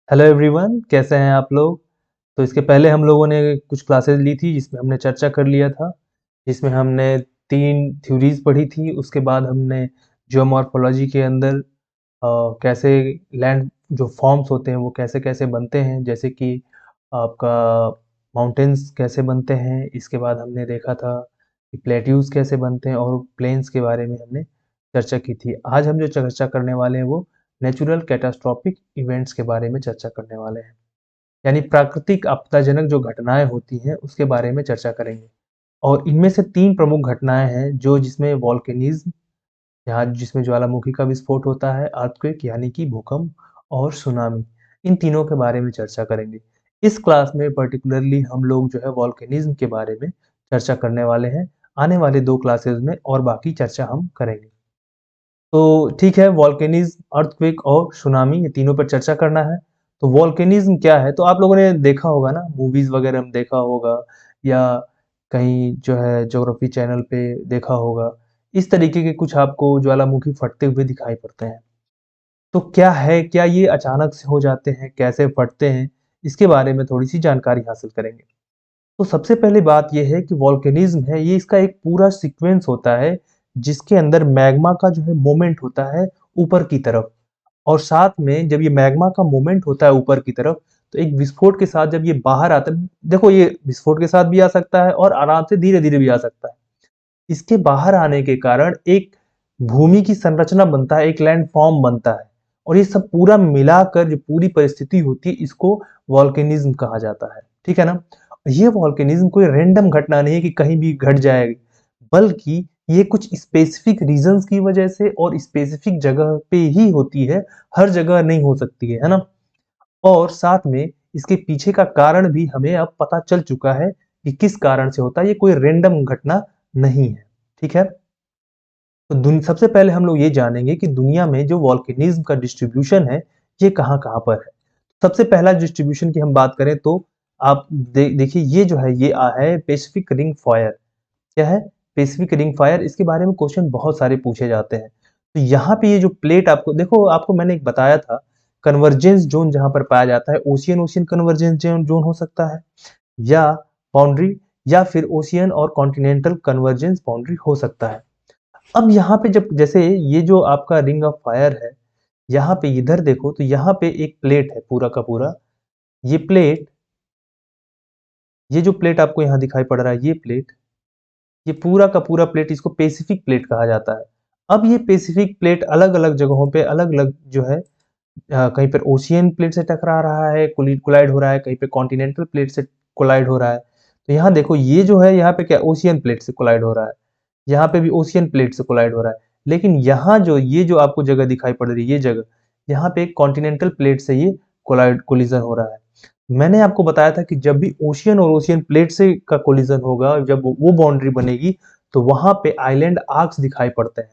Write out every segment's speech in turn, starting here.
Hello everyone, कैसे हैं आप लोग। तो इसके पहले हम लोगों ने कुछ क्लासेस ली थी जिसमें हमने चर्चा कर लिया था, जिसमें हमने तीन थ्योरीज पढ़ी थी। उसके बाद हमने जियोमॉर्फोलॉजी के अंदर कैसे लैंड जो फॉर्म्स होते हैं वो कैसे कैसे बनते हैं, जैसे कि आपका माउंटेन्स कैसे बनते हैं। इसके बाद हमने देखा था कि प्लेट्यूज कैसे बनते हैं और प्लेन्स के बारे में हमने चर्चा की थी। आज हम जो चर्चा करने वाले हैं वो नेचुरल कैटास्ट्रॉफिक इवेंट्स के बारे में चर्चा करने वाले हैं, यानी प्राकृतिक आपदाजनक जो घटनाएं होती हैं उसके बारे में चर्चा करेंगे। और इनमें से तीन प्रमुख घटनाएं हैं जो जिसमें वॉल्केनिज्म, यहाँ जिसमें ज्वालामुखी का विस्फोट होता है, अर्थक्वेक यानी कि भूकंप, और सुनामी। इन तीनों के बारे में चर्चा करेंगे। इस क्लास में पर्टिकुलरली हम लोग जो है वॉल्केनिज्म के बारे में चर्चा करने वाले हैं। आने वाले दो क्लासेस में और बाकी चर्चा हम करेंगे। तो ठीक है, वॉल्केनिज्म, अर्थक्वेक और सुनामी, ये तीनों पर चर्चा करना है। तो वॉल्केनिज्म क्या है, तो आप लोगों ने देखा होगा ना, मूवीज वगैरह में देखा होगा या कहीं जो है ज्योग्राफी चैनल पे देखा होगा। इस तरीके के कुछ आपको ज्वालामुखी फटते हुए दिखाई पड़ते हैं। तो क्या है, क्या ये अचानक से हो जाते हैं, कैसे फटते हैं, इसके बारे में थोड़ी सी जानकारी हासिल करेंगे। तो सबसे पहली बात ये है कि वॉल्केनिज्म है, ये इसका एक पूरा सीक्वेंस होता है जिसके अंदर मैग्मा का जो है मूवमेंट होता है ऊपर की तरफ। और साथ में जब ये मैग्मा का मूवमेंट होता है ऊपर की तरफ, तो एक विस्फोट के साथ जब ये बाहर आता है, देखो ये विस्फोट के साथ भी आ सकता है और आराम से धीरे धीरे भी आ सकता है। इसके बाहर आने के कारण एक भूमि की संरचना बनता है, एक लैंड फॉर्म बनता है। और ये सब पूरा मिलाकर जो पूरी परिस्थिति होती है इसको वॉल्केनिज्म कहा जाता है, ठीक है ना। ये वॉल्केनिज्म कोई रैंडम घटना नहीं है कि कहीं भी घट जाएगी, बल्कि ये कुछ स्पेसिफिक रीजंस की वजह से और स्पेसिफिक जगह पे ही होती है, हर जगह नहीं हो सकती है ना। और साथ में इसके पीछे का कारण भी हमें अब पता चल चुका है कि किस कारण से होता है, ये कोई रैंडम घटना नहीं है, ठीक है। तो सबसे पहले हम लोग ये जानेंगे कि दुनिया में जो वॉल्केनिज्म का डिस्ट्रीब्यूशन है ये कहाँ-कहाँ पर है। सबसे पहला डिस्ट्रीब्यूशन की हम बात करें तो आप देखिए, ये जो है ये है पैसिफिक रिंग फायर। क्या है? पैसिफिक रिंग फायर, इसके बारे में क्वेश्चन बहुत सारे पूछे जाते हैं। तो यहाँ पे ये जो प्लेट आपको देखो, आपको मैंने एक बताया था, कन्वर्जेंस जोन जहाँ पर पाया जाता है, ओशियन ओशियन कन्वर्जेंस जोन हो सकता है, या बाउंड्री, या फिर ओशियन और कॉन्टिनेंटल कन्वर्जेंस बाउंड्री हो सकता है। अब यहाँ पे जब जैसे ये जो आपका रिंग ऑफ फायर है, यहाँ पे इधर देखो तो यहाँ पे एक प्लेट है पूरा का पूरा। ये प्लेट, ये जो प्लेट आपको यहाँ दिखाई पड़ रहा है, ये प्लेट, ये पूरा का पूरा प्लेट, इसको पैसिफिक प्लेट कहा जाता है। अब ये पैसिफिक प्लेट अलग-अलग जगहों पे अलग-अलग जो है, कहीं पर ओशियन प्लेट से टकरा रहा है, कोलाइड हो रहा है, कहीं पे कॉन्टिनेंटल प्लेट से कोलाइड हो रहा है। तो यहाँ देखो, ये जो है यहाँ पे क्या ओशियन प्लेट से कोलाइड हो रहा है, यहाँ पे भी ओशियन प्लेट से कोलाइड हो रहा है। लेकिन यहाँ जो ये जो आपको जगह दिखाई पड़ रही है, ये जगह, यहाँ पे कॉन्टिनेंटल प्लेट से ये कोलिजन हो रहा है। मैंने आपको बताया था कि जब भी ओशियन और ओशियन प्लेट से का कोलिजन होगा, जब वो बाउंड्री बनेगी, तो वहां पे आइलैंड आर्क्स दिखाई पड़ते हैं।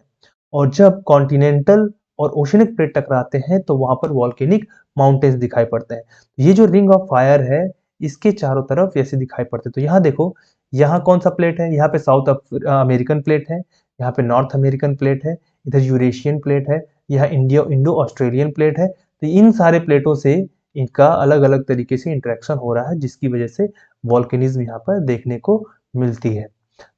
और जब कॉन्टिनेंटल और ओशनिक प्लेट टकराते हैं तो वहां पर वॉल्केनिक माउंटेन्स दिखाई पड़ते हैं। ये जो रिंग ऑफ फायर है, इसके चारों तरफ ऐसे दिखाई पड़ते हैं। तो यहाँ देखो, यहाँ कौन सा प्लेट है, यहाँ पे साउथ अमेरिकन प्लेट है, यहाँ पे नॉर्थ अमेरिकन प्लेट है, इधर यूरेशियन प्लेट है, यहाँ इंडो ऑस्ट्रेलियन प्लेट है। तो इन सारे प्लेटों से इनका अलग अलग तरीके से इंटरेक्शन हो रहा है, जिसकी वजह से वॉल्केनिज्म यहाँ पर देखने को मिलती है।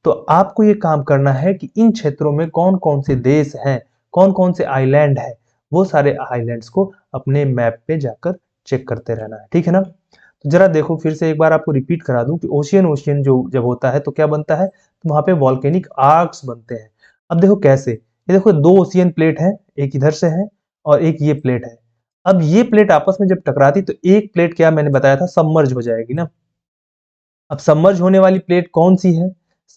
तो आपको ये काम करना है कि इन क्षेत्रों में कौन-कौन से देश हैं, कौन-कौन से आइलैंड हैं, वो सारे आइलैंड्स को अपने मैप पे जाकर चेक करते रहना है, ठीक है ना? तो जरा देखो, फिर से एक बार आपको रिपीट करा दूं कि ओशियन ओशियन जो जब होता है तो क्या बनता है, तो वहां पे वॉल्केनिक आर्क्स बनते हैं। अब देखो कैसे, ये देखो दो ओशियन प्लेट है, एक इधर से है और एक ये प्लेट है। अब ये प्लेट आपस में जब टकराती तो एक प्लेट, क्या मैंने बताया था, सबमर्ज हो जाएगी ना। अब सबमर्ज होने वाली प्लेट कौन सी है,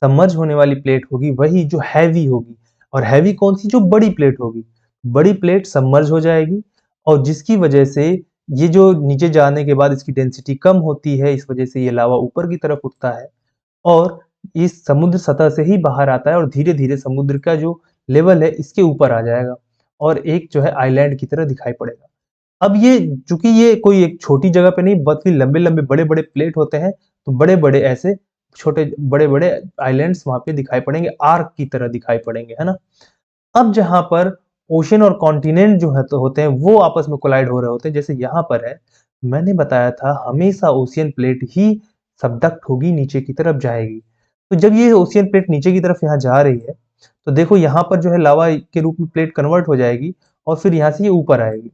सबमर्ज होने वाली प्लेट होगी वही जो हैवी होगी। और हैवी कौन सी, जो बड़ी प्लेट होगी। बड़ी प्लेट सबमर्ज हो जाएगी, और जिसकी वजह से ये जो नीचे जाने के बाद इसकी डेंसिटी कम होती है, इस वजह से ये लावा ऊपर की तरफ उठता है और इस समुद्र सतह से ही बाहर आता है और धीरे धीरे समुद्र का जो लेवल है इसके ऊपर आ जाएगा और एक जो है आइलैंड की तरह दिखाई पड़ेगा। अब ये, चूंकि ये कोई एक छोटी जगह पे नहीं, बल्कि लंबे-लंबे बड़े-बड़े प्लेट होते हैं, तो बड़े-बड़े ऐसे छोटे बड़े-बड़े आइलैंड्स वहाँ पे दिखाई पड़ेंगे, आर्क की तरह दिखाई पड़ेंगे, है ना? अब जहाँ पर ओशन और कॉन्टिनेंट जो है तो होते हैं, वो आपस में कोलाइड हो रहे होते हैं, जैसे यहाँ पर है, मैंने बताया था हमेशा ओशियन प्लेट ही सबडक्ट होगी, नीचे की तरफ जाएगी। तो जब ये ओशियन प्लेट नीचे की तरफ यहाँ जा रही है, तो देखो यहाँ पर जो है लावा के रूप में प्लेट कन्वर्ट हो जाएगी और फिर यहाँ से ये ऊपर आएगी।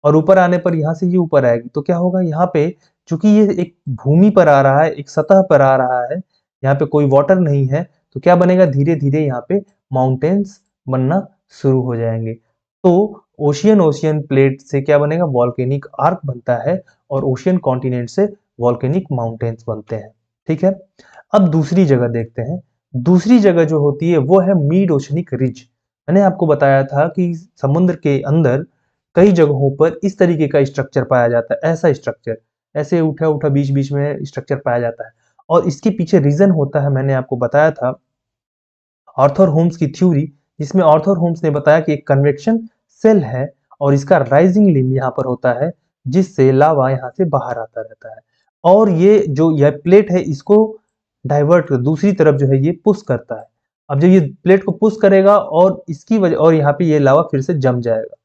और ऊपर आने पर यहाँ से ये ऊपर आएगी, तो क्या होगा यहाँ पे, चूंकि ये एक भूमि पर आ रहा है, एक सतह पर आ रहा है, यहाँ पे कोई वाटर नहीं है, तो क्या बनेगा, धीरे धीरे यहाँ पे माउंटेन्स बनना शुरू हो जाएंगे। तो ओशियन ओशियन प्लेट से क्या बनेगा, वॉल्केनिक आर्क बनता है, और ओशियन कॉन्टिनेंट से वॉल्केनिक माउंटेन्स बनते हैं। ठीक है, अब दूसरी जगह देखते हैं। दूसरी जगह जो होती है वो है मिड ओशनिक रिज। मैंने आपको बताया था कि समुद्र के अंदर कई जगहों पर इस तरीके का स्ट्रक्चर पाया जाता है, ऐसा स्ट्रक्चर, ऐसे उठा उठा बीच बीच में स्ट्रक्चर पाया जाता है। और इसके पीछे रीजन होता है, मैंने आपको बताया था, आर्थर होम्स की थ्योरी, जिसमें आर्थर होम्स ने बताया कि एक कन्वेक्शन सेल है और इसका राइजिंग लिम यहाँ पर होता है, जिससे लावा यहाँ से बाहर आता रहता है। और ये जो यह प्लेट है इसको डाइवर्ट कर दूसरी तरफ जो है ये पुश करता है। अब जब ये प्लेट को पुश करेगा और इसकी वजह, और यहाँ पे ये लावा फिर से जम जाएगा।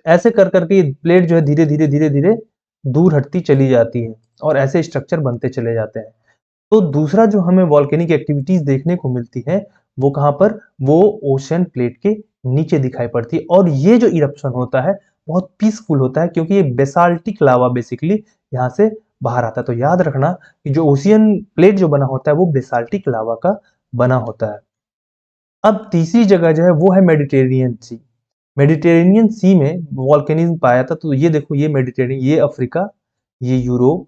ऐसे कर करके ये प्लेट जो है धीरे धीरे धीरे धीरे दूर हटती चली जाती है और ऐसे स्ट्रक्चर बनते चले जाते हैं। तो दूसरा जो हमें वॉल्केनिक एक्टिविटीज देखने को मिलती है वो कहाँ पर, वो ओशन प्लेट के नीचे दिखाई पड़ती है। और ये जो इरप्शन होता है बहुत पीसफुल होता है, क्योंकि ये बेसाल्टिक लावा बेसिकली यहाँ से बाहर आता है। तो याद रखना कि जो ओशियन प्लेट जो बना होता है वो बेसाल्टिक लावा का बना होता है। अब तीसरी जगह जो है वो है मेडिटेरेनियन सी। मेडिटेरेनियन सी में वॉल्केनिज्म पाया था। तो ये देखो, ये मेडिटेरेनियन, ये अफ्रीका, ये यूरोप,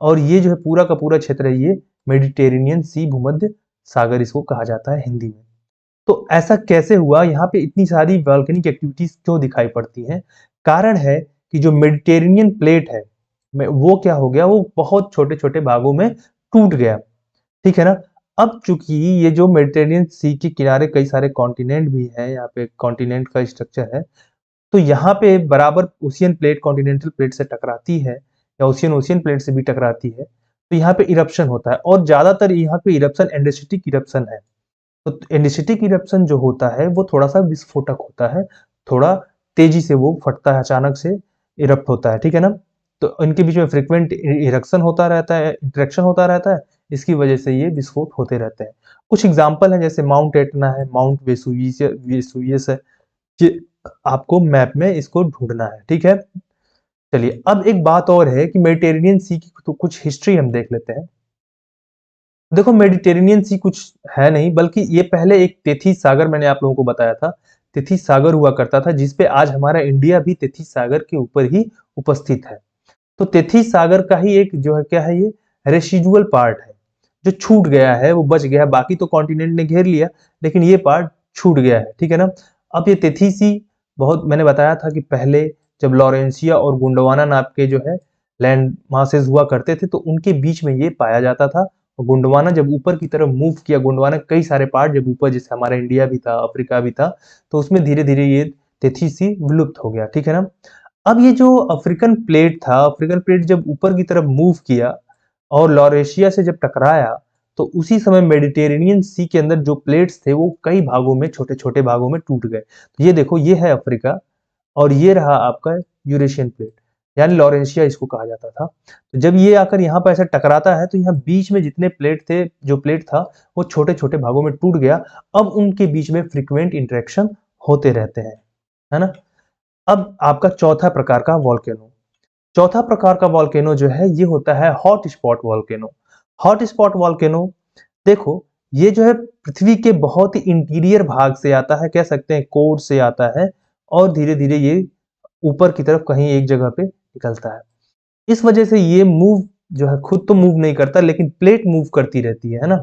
और ये जो है पूरा का पूरा क्षेत्र है ये मेडिटेरेनियन सी, भूमध्य सागर इसको कहा जाता है हिंदी में। तो ऐसा कैसे हुआ, यहाँ पे इतनी सारी वॉल्केनिक एक्टिविटीज क्यों दिखाई पड़ती हैं? कारण है कि जो मेडिटेरेनियन प्लेट है वो क्या हो गया, वो बहुत छोटे छोटे भागों में टूट गया। ठीक है ना। अब चूंकि ये जो मेडिटेरेनियन सी के किनारे कई सारे कॉन्टिनेंट भी हैं, यहाँ पे कॉन्टिनेंट का स्ट्रक्चर है, तो यहाँ पे बराबर ओशियन प्लेट कॉन्टिनेंटल प्लेट से टकराती है, या ओशियन ओशियन प्लेट से भी टकराती है, तो यहाँ पे इरप्शन होता है। और ज्यादातर यहाँ पे इरप्शन एंडेसिटिक इरप्शन है। तो एंडेसिटिक इरप्शन जो होता है वो थोड़ा सा विस्फोटक होता है, थोड़ा तेजी से वो फटता है, अचानक से इरप्ट होता है। ठीक है ना। तो इनके बीच में फ्रिक्वेंट इरेक्शन होता रहता है, इंटरेक्शन होता रहता है, इसकी वजह से ये विस्फोट होते रहते हैं। कुछ एग्जाम्पल है, जैसे माउंट एटना है, माउंट वेसुवियस है। ये आपको मैप में इसको ढूंढना है। ठीक है। चलिए, अब एक बात और है कि मेडिटेरेनियन सी की तो कुछ हिस्ट्री हम देख लेते हैं। देखो, मेडिटेरेनियन सी कुछ है नहीं, बल्कि ये पहले एक तेथिस सागर, मैंने आप लोगों को बताया था, तेथिस सागर हुआ करता था, जिसपे आज हमारा इंडिया भी तेथिस सागर के ऊपर ही उपस्थित है। तो तेथिस सागर का ही एक जो है क्या है, ये रेसिडुअल पार्ट है जो छूट गया है, वो बच गया है। बाकी तो कॉन्टिनेंट ने घेर लिया, लेकिन ये पार्ट छूट गया है। ठीक है ना। अब ये तेथिसी, बहुत मैंने बताया था कि पहले जब लॉरेंसिया और गोंडवाना नाप के जो है लैंड मासेस हुआ करते थे, तो उनके बीच में ये पाया जाता था। और गोंडवाना जब ऊपर की तरफ मूव किया, गोंडवाना कई सारे पार्ट जब ऊपर, जैसे हमारा इंडिया भी था, अफ्रीका भी था, तो उसमें धीरे धीरे ये तेथिसी विलुप्त हो गया। ठीक है ना। अब ये जो अफ्रीकन प्लेट था, अफ्रीकन प्लेट जब ऊपर की तरफ मूव किया और लॉरेशिया से जब टकराया, तो उसी समय मेडिटेरेनियन सी के अंदर जो प्लेट्स थे वो कई भागों में, छोटे छोटे भागों में टूट गए। तो ये देखो, ये है अफ्रीका, और ये रहा आपका यूरेशियन प्लेट, यानी लॉरेंशिया इसको कहा जाता था। तो जब ये आकर यहाँ पर ऐसा टकराता है, तो यहाँ बीच में जितने प्लेट थे, जो प्लेट था वो छोटे छोटे भागों में टूट गया। अब उनके बीच में फ्रीक्वेंट इंटरेक्शन होते रहते हैं, है ना। अब आपका चौथा प्रकार का वॉल्केनो, चौथा प्रकार का वॉल्केनो जो है ये होता है hot spot volcano. Hot spot volcano, देखो, ये जो है पृथ्वी के बहुत ही इंटीरियर भाग से आता है, कह सकते हैं कोर से आता है, और धीरे धीरे ये ऊपर की तरफ कहीं एक जगह पे निकलता है। इस वजह से ये मूव जो है, खुद तो मूव नहीं करता, लेकिन प्लेट मूव करती रहती है ना।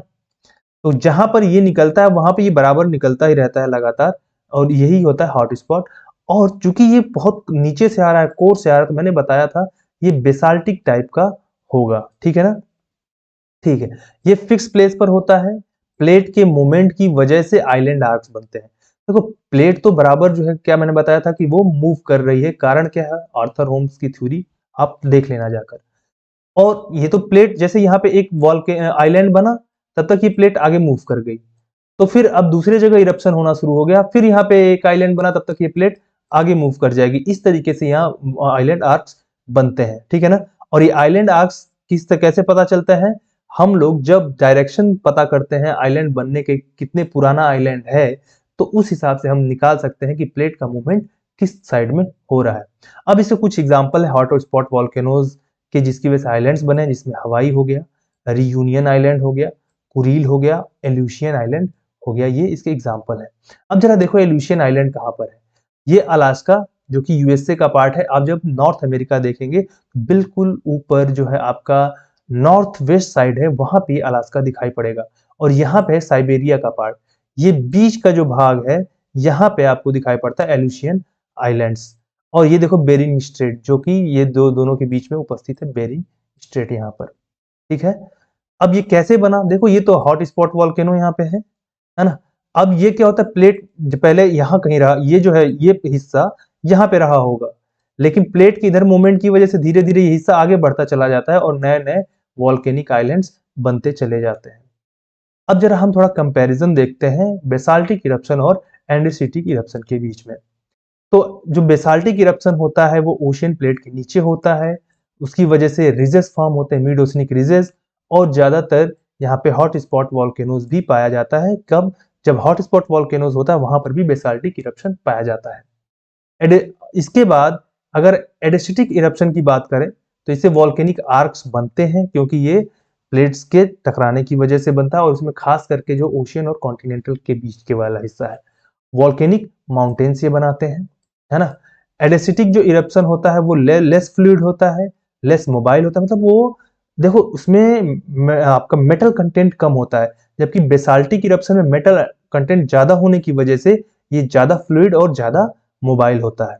तो जहां पर ये निकलता है वहां पे ये बराबर निकलता ही रहता है लगातार, और यही होता है हॉट स्पॉट। और चूंकि ये बहुत नीचे से आ रहा है, कोर से आ रहा है, तो मैंने बताया था ये बेसाल्टिक टाइप का होगा। ठीक है ना। ठीक है। ये फिक्स प्लेस पर होता है, प्लेट के मूवमेंट की वजह से आइलैंड आर्क्स बनते हैं। देखो, प्लेट तो बराबर जो है, क्या मैंने बताया था कि वो मूव कर रही है, कारण क्या है, आर्थर होम्स की थ्योरी आप देख लेना जाकर। और ये तो प्लेट, जैसे यहाँ पे एक वॉल के आइलैंड बना, तब तक ये प्लेट आगे मूव कर गई, तो फिर अब दूसरी जगह इरप्शन होना शुरू हो गया, फिर यहाँ पे एक आइलैंड बना, तब तक ये प्लेट आगे मूव कर जाएगी। इस तरीके से यहाँ आइलैंड आर्क्स बनते हैं। ठीक है ना। और ये आइलैंड आर्क्स कैसे पता चलता है, हम लोग जब डायरेक्शन पता करते हैं आइलैंड बनने के, कितने पुराना आइलैंड है, तो उस हिसाब से हम निकाल सकते हैं कि प्लेट का मूवमेंट किस साइड में हो रहा है। अब इससे कुछ एग्जांपल है हॉट स्पॉट वॉल्केनोज के, जिसकी वजह से आइलैंड्स बने, जिसमें हवाई हो गया, रियूनियन आइलैंड हो गया, कुरील हो गया, एल्यूशियन आइलैंड हो गया, ये इसके एग्जांपल है। अब जरा देखो एल्यूशियन आइलैंड कहाँ पर है। ये अलास्का जो कि यूएसए का पार्ट है। आप जब नॉर्थ अमेरिका देखेंगे, बिल्कुल ऊपर जो है आपका नॉर्थ वेस्ट साइड है, वहां पे अलास्का दिखाई पड़ेगा, और यहाँ पे है साइबेरिया का पार्ट। ये बीच का जो भाग है, यहाँ पे आपको दिखाई पड़ता है एल्यूशियन आइलैंड्स। और ये देखो बेरिंग स्ट्रेट, जो कि ये दोनों के बीच में उपस्थित है, बेरिंग स्ट्रेट यहाँ पर, ठीक है। अब ये कैसे बना, देखो ये तो हॉट स्पॉट वॉल्केनो यहाँ पे है ना। अब ये क्या होता है, प्लेट पहले यहाँ कहीं रहा, ये जो है ये हिस्सा यहाँ पे रहा होगा, लेकिन प्लेट की इधर मूवमेंट की वजह से धीरे धीरे ये हिस्सा आगे बढ़ता चला जाता है और नए नए वॉल्केनिक आइलैंड्स बनते चले जाते हैं। अब जरा हम थोड़ा कंपैरिजन देखते हैं बेसाल्टिक इरप्शन और एंडेसिटिक इरप्शन के बीच में। तो जो बेसाल्टिक इरप्शन होता है वो ओशियन प्लेट के नीचे होता है, उसकी वजह से रिजेस फॉर्म होते हैं, मिड ओशनिक रिजेस, और ज्यादातर यहाँ पे हॉट स्पॉट वॉल्केनोज भी पाया जाता है। कब, जब हॉट स्पॉट वॉल्केनोज होता है वहां पर भी बेसाल्टिक इरप्शन पाया जाता है। इसके बाद अगर एडेसिटिक इरप्शन की बात करें, तो इससे वॉल्केनिक आर्क्स बनते हैं, क्योंकि ये प्लेट्स के टकराने की वजह से बनता है, और उसमें खास करके जो ओशियन और कॉन्टिनेंटल के बीच के वाला हिस्सा है, वॉल्केनिक माउंटेन्स ये बनाते हैं, है ना। एडेसिटिक जो इरप्शन होता है वो लेस फ्लूइड होता है, लेस मोबाइल होता है, मतलब वो देखो उसमें आपका मेटल कंटेंट कम होता है, जबकि बेसाल्टिक इरप्शन में मेटल कंटेंट ज्यादा होने की वजह से ये ज्यादा फ्लूइड और ज्यादा मोबाइल होता है।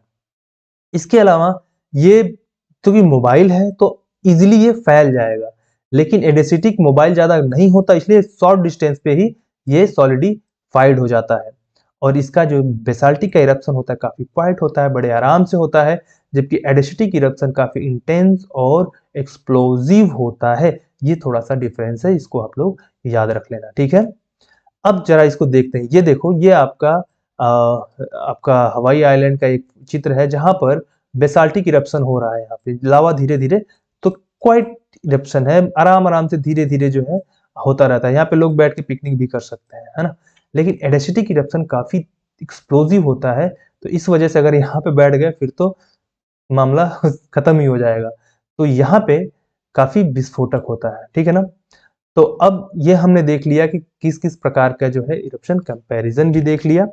इसके अलावा ये क्योंकि मोबाइल है तो इजीली ये फैल जाएगा, लेकिन एडेसिटिक मोबाइल ज्यादा नहीं होता, इसलिए शॉर्ट डिस्टेंस पे ही ये सॉलिडिफाइड हो जाता है। और इसका जो बेसाल्टिक का इरप्शन होता है काफी क्वाइट होता है, बड़े आराम से होता है, जबकि एडेसिटिक इरप्शन काफी इंटेंस और एक्सप्लोजिव होता है। ये थोड़ा सा डिफरेंस है, इसको आप लोग याद रख लेना, ठीक है। अब जरा इसको देखते हैं, ये देखो ये आपका हवाई आइलैंड का एक चित्र है, जहां पर बेसाल्टिक इरप्शन हो रहा है, यहाँ पे लावा धीरे धीरे, तो क्वाइट इरप्शन है, आराम आराम से धीरे धीरे जो है होता रहता है, यहाँ पे लोग बैठ के पिकनिक भी कर सकते हैं, है ना। लेकिन एडेसिटिक इरप्शन काफी एक्सप्लोजिव होता है, तो इस वजह से अगर यहाँ पे बैठ गए फिर तो मामला खत्म ही हो जाएगा। तो यहाँ पे काफी विस्फोटक होता है, ठीक है ना। तो अब ये हमने देख लिया कि किस किस प्रकार का जो है इरप्शन, कंपैरिजन भी देख लिया।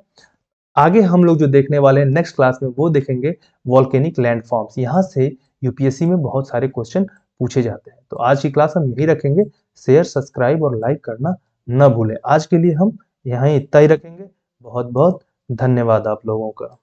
आगे हम लोग जो देखने वाले हैं नेक्स्ट क्लास में वो देखेंगे वॉल्केनिक लैंडफॉर्म्स। यहाँ से यूपीएससी में बहुत सारे क्वेश्चन पूछे जाते हैं। तो आज की क्लास हम यही रखेंगे। शेयर, सब्सक्राइब और लाइक करना न भूलें। आज के लिए हम यहाँ इतना ही रखेंगे। बहुत बहुत धन्यवाद आप लोगों का।